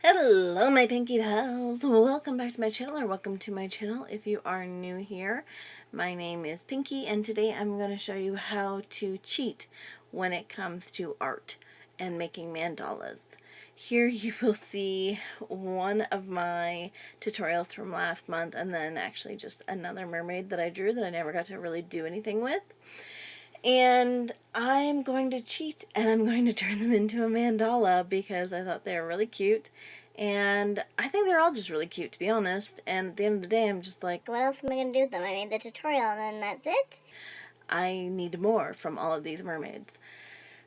Hello my Pinky pals, welcome back to my channel, or welcome to my channel if you are new here. My name is Pinky and today I'm going to show you how to cheat when it comes to art and making mandalas. Here you will see one of my tutorials from last month, and then actually just another mermaid that I drew that I never got to really do anything with. And I'm going to cheat and I'm going to turn them into a mandala because I thought they were really cute. And I think they're all just really cute, to be honest. And at the end of the day, I'm just like, what else am I going to do with them? I made the tutorial and then that's it? I need more from all of these mermaids.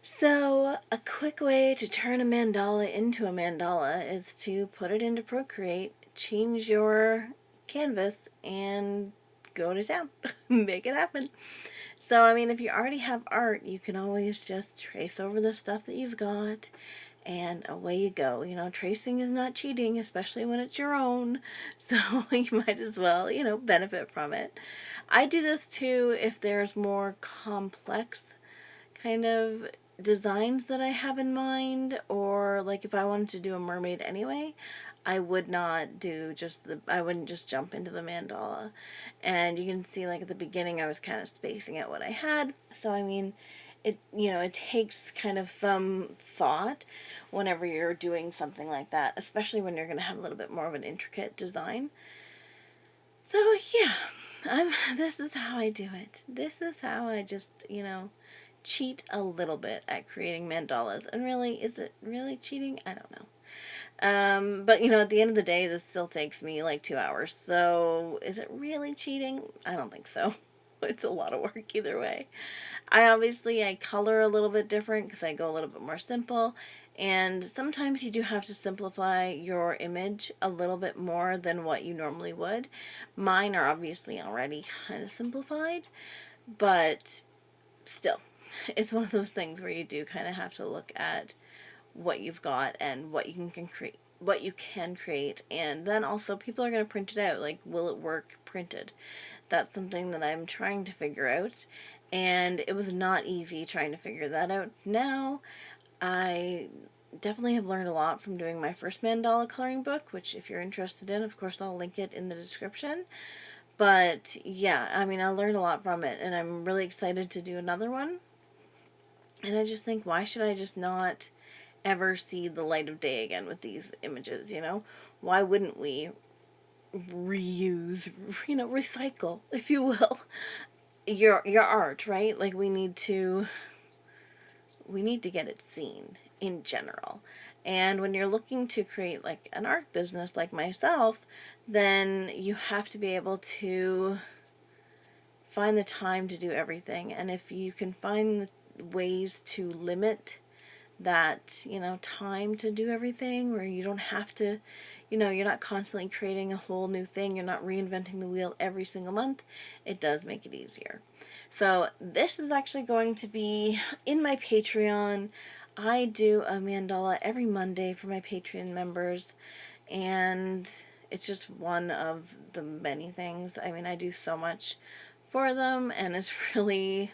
So, a quick way to turn a mandala into a mandala is to put it into Procreate, change your canvas, and go to town. Make it happen. So, I mean, if you already have art, you can always just trace over the stuff that you've got, and away you go. You know, tracing is not cheating, especially when it's your own, so you might as well, benefit from it. I do this too if there's more complex kind of designs that I have in mind, or like if I wanted to do a mermaid anyway, I would not do I wouldn't just jump into the mandala. And you can see, like, at the beginning I was kind of spacing out what I had. So I mean, it takes kind of some thought whenever you're doing something like that, especially when you're going to have a little bit more of an intricate design. So yeah, this is how I do it. This is how I just, cheat a little bit at creating mandalas. And really, is it really cheating? I don't know. But at the end of the day, this still takes me like 2 hours. So is it really cheating? I don't think so. It's a lot of work either way. I color a little bit different because I go a little bit more simple. And sometimes you do have to simplify your image a little bit more than what you normally would. Mine are obviously already kind of simplified, but still, it's one of those things where you do kind of have to look at what you've got and what you can create, and then also people are going to print it out. Like, will it work printed? That's something that I'm trying to figure out, and it was not easy trying to figure that out. Now I definitely have learned a lot from doing my first mandala coloring book, which if you're interested in, of course I'll link it in the description. But yeah, I mean, I learned a lot from it, and I'm really excited to do another one. And I just think, why should I just not ever see the light of day again with these images, Why wouldn't we reuse, recycle, if you will, your art, right? Like, we need to get it seen in general. And when you're looking to create like an art business like myself, then you have to be able to find the time to do everything. And if you can find ways to limit that, time to do everything, where you don't have to, you're not constantly creating a whole new thing, you're not reinventing the wheel every single month, it does make it easier. So this is actually going to be in my Patreon. I do a mandala every Monday for my Patreon members, and it's just one of the many things. I mean, I do so much for them, and it's really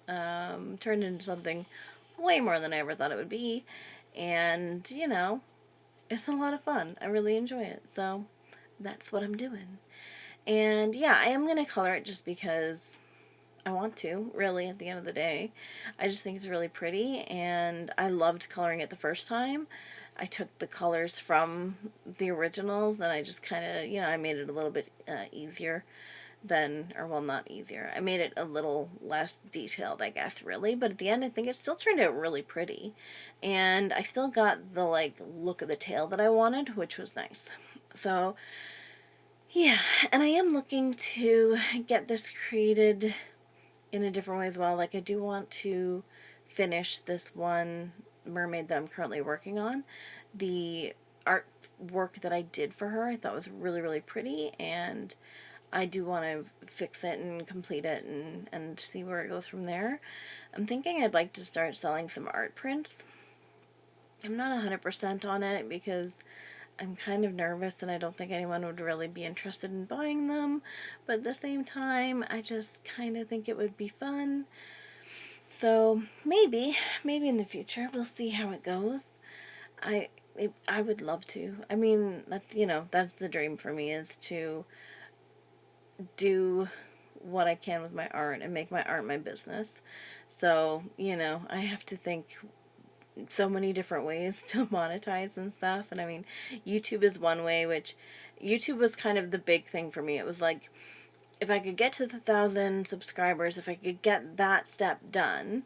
turned into something way more than I ever thought it would be. And, it's a lot of fun. I really enjoy it. So that's what I'm doing. And yeah, I am going to color it just because I want to, really, at the end of the day. I just think it's really pretty, and I loved coloring it the first time. I took the colors from the originals, and I just kind of, I made it a little bit easier than, or well, not easier. I made it a little less detailed, I guess, really. But at the end, I think it still turned out really pretty. And I still got the, like, look of the tail that I wanted, which was nice. So, yeah. And I am looking to get this created in a different way as well. Like, I do want to finish this one mermaid that I'm currently working on. The artwork that I did for her, I thought was really, really pretty, and I do want to fix it and complete it and see where it goes from there. I'm thinking I'd like to start selling some art prints. I'm not 100% on it because I'm kind of nervous and I don't think anyone would really be interested in buying them. But at the same time, I just kind of think it would be fun. So maybe in the future, we'll see how it goes. I I would love to. I mean, that's the dream for me, is to do what I can with my art and make my art my business. So, I have to think so many different ways to monetize and stuff. And I mean, YouTube is one way, which YouTube was kind of the big thing for me. It was like, if I could get to the 1,000 subscribers, if I could get that step done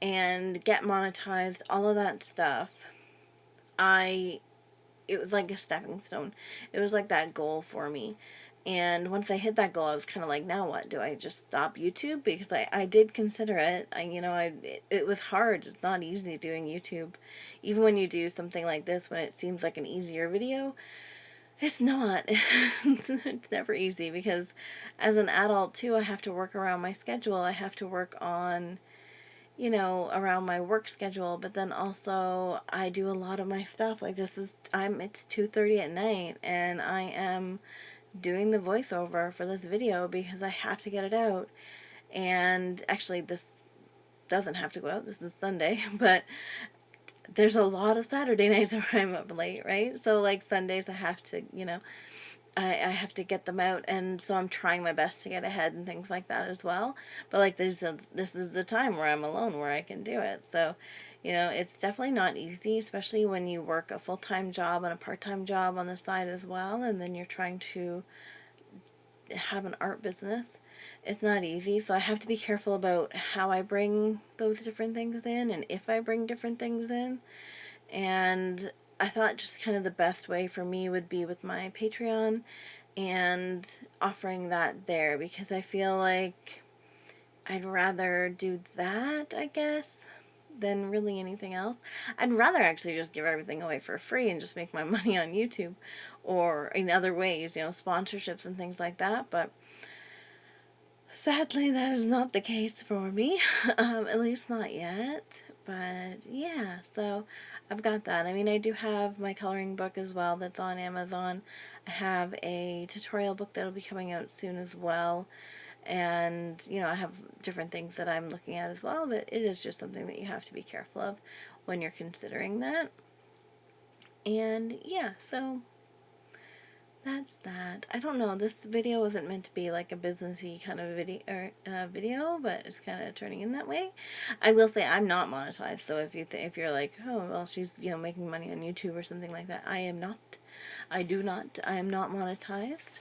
and get monetized, all of that stuff, it was like a stepping stone. It was like that goal for me. And once I hit that goal, I was kind of like, now what? Do I just stop YouTube? Because I did consider it. It was hard. It's not easy doing YouTube. Even when you do something like this, when it seems like an easier video, it's not. It's never easy, because as an adult too, I have to work around my schedule. I have to work on, around my work schedule, but then also I do a lot of my stuff. Like, it's 2:30 at night and I am doing the voiceover for this video because I have to get it out. And actually, this doesn't have to go out. This is Sunday, but there's a lot of Saturday nights where I'm up late, right? So like Sundays I have to, I have to get them out, and so I'm trying my best to get ahead and things like that as well. But like this is the time where I'm alone, where I can do it. So, it's definitely not easy, especially when you work a full-time job and a part-time job on the side as well, and then you're trying to have an art business. It's not easy, so I have to be careful about how I bring those different things in, and if I bring different things in. And I thought just kind of the best way for me would be with my Patreon and offering that there, because I feel like I'd rather do that, I guess, than really anything else. I'd rather actually just give everything away for free and just make my money on YouTube or in other ways, sponsorships and things like that. But sadly, that is not the case for me, at least not yet. But yeah, so I've got that. I mean, I do have my coloring book as well that's on Amazon. I have a tutorial book that'll be coming out soon as well. And, I have different things that I'm looking at as well, but it is just something that you have to be careful of when you're considering that. And yeah, so that's that. I don't know. This video wasn't meant to be like a businessy kind of video, but it's kind of turning in that way. I will say I'm not monetized, so if you're like, oh well, she's making money on YouTube or something like that, I am not. I do not. I am not monetized.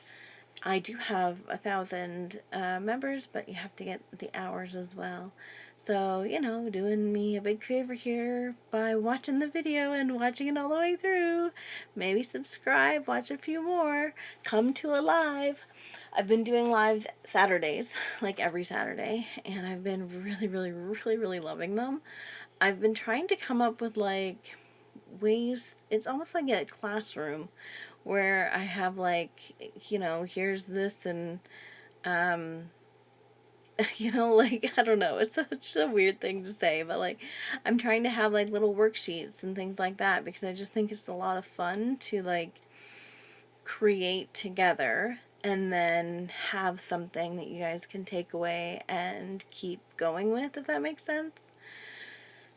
I do have 1,000 members, but you have to get the hours as well. So, doing me a big favor here by watching the video and watching it all the way through. Maybe subscribe, watch a few more, come to a live. I've been doing lives Saturdays, like every Saturday, and I've been really, really, really, really loving them. I've been trying to come up with like ways, it's almost like a classroom where I have like, here's this and, like, I don't know, it's such a weird thing to say, but like, I'm trying to have like little worksheets and things like that, because I just think it's a lot of fun to like create together and then have something that you guys can take away and keep going with, if that makes sense.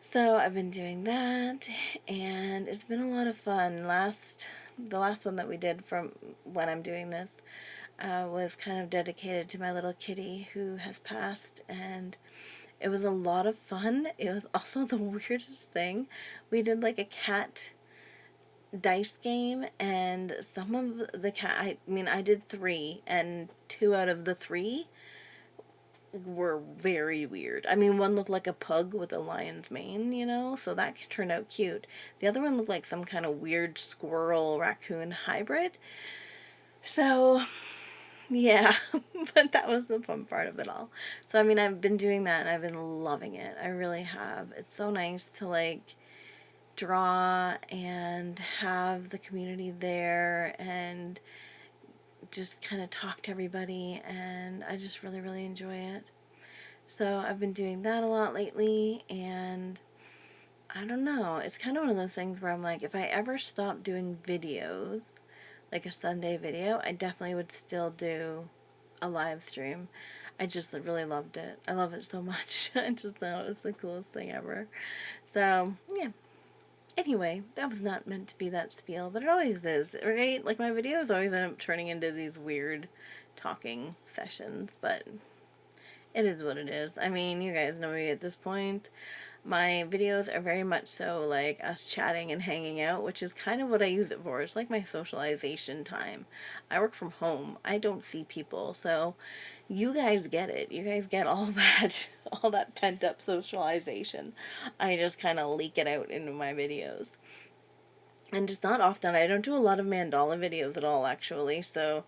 So I've been doing that, and it's been a lot of fun. The last one that we did from when I'm doing this was kind of dedicated to my little kitty who has passed, and it was a lot of fun. It was also the weirdest thing. We did like a cat dice game, and some of the I did 3, and 2 out of the 3 were very weird. I mean, one looked like a pug with a lion's mane, so that turned out cute. The other one looked like some kind of weird squirrel raccoon hybrid. So, yeah, but that was the fun part of it all. So, I mean, I've been doing that and I've been loving it. I really have. It's so nice to like draw and have the community there and just kind of talk to everybody, and I just really, really enjoy it. So I've been doing that a lot lately, and I don't know, it's kind of one of those things where I'm like, if I ever stop doing videos, like a Sunday video, I definitely would still do a live stream. I just really loved it. I love it so much. I just thought it was the coolest thing ever. So, yeah. Anyway, that was not meant to be that spiel, but it always is, right? Like, my videos always end up turning into these weird talking sessions, but it is what it is. I mean, you guys know me at this point. My videos are very much so like us chatting and hanging out, which is kind of what I use it for. It's like my socialization time. I work from home. I don't see people. So you guys get it. You guys get all that all that pent up socialization. I just kind of leak it out into my videos. And just not often. I don't do a lot of mandala videos at all, actually. So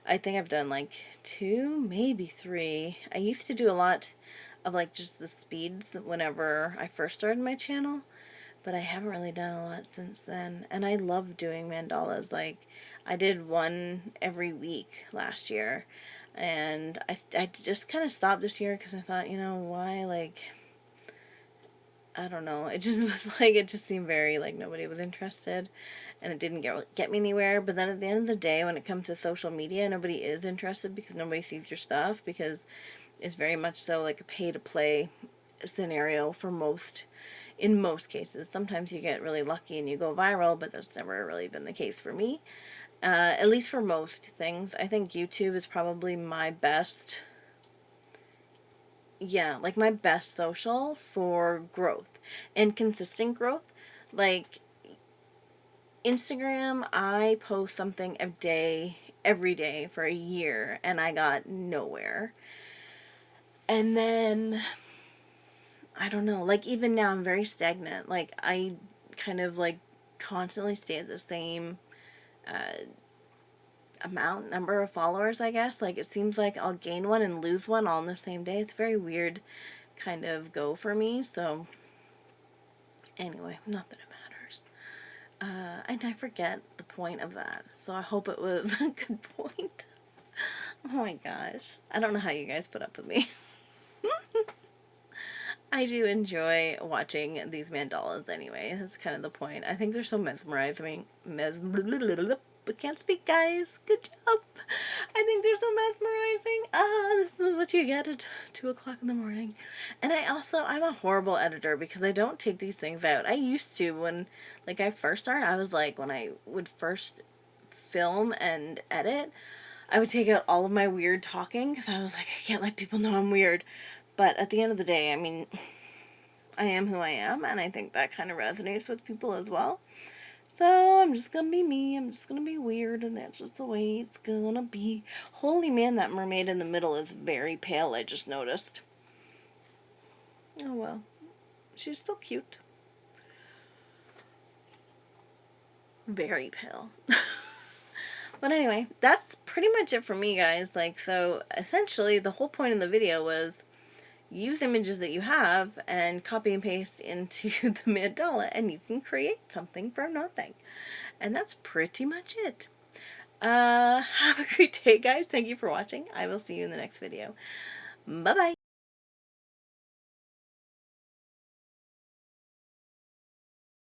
I think I've done like two, maybe three. I used to do a lot of like just the speeds whenever I first started my channel, but I haven't really done a lot since then. And I love doing mandalas. Like, I did one every week last year, and I just kind of stopped this year because I thought, you know, why? Like, I don't know. It just was like, it just seemed very like nobody was interested, and it didn't get me anywhere. But then at the end of the day, when it comes to social media, nobody is interested because nobody sees your stuff, because it's very much so like a pay to play scenario for most, in most cases. Sometimes you get really lucky and you go viral, but that's never really been the case for me. At least for most things. I think YouTube is probably my best, yeah, like my best social for growth and consistent growth. Like, Instagram, I post something a day, every day for a year, and I got nowhere. And then, I don't know, like, even now I'm very stagnant. Like, I kind of like constantly stay at the same number of followers, I guess. Like, it seems like I'll gain one and lose one all in the same day. It's very weird kind of go for me. So, anyway, not that it matters. And I forget the point of that. So I hope it was a good point. Oh my gosh. I don't know how you guys put up with me. I do enjoy watching these mandalas anyway. That's kind of the point. I think they're so mesmerizing. But can't speak, guys. Good job. I think they're so mesmerizing. This is what you get at 2 o'clock in the morning. And I'm a horrible editor because I don't take these things out. I used to when, like, I first started, I was like, when I would first film and edit, I would take out all of my weird talking because I was like, I can't let people know I'm weird. But at the end of the day, I mean, I am who I am, and I think that kind of resonates with people as well. So I'm just gonna be me. I'm just gonna be weird, and that's just the way it's gonna be. Holy man, that mermaid in the middle is very pale, I just noticed. Oh well. She's still cute. Very pale. But anyway, that's pretty much it for me, guys. Like, so essentially, the whole point of the video was use images that you have and copy and paste into the mandala, and you can create something from nothing. And that's pretty much it. Have a great day, guys. Thank you for watching. I will see you in the next video. Bye bye.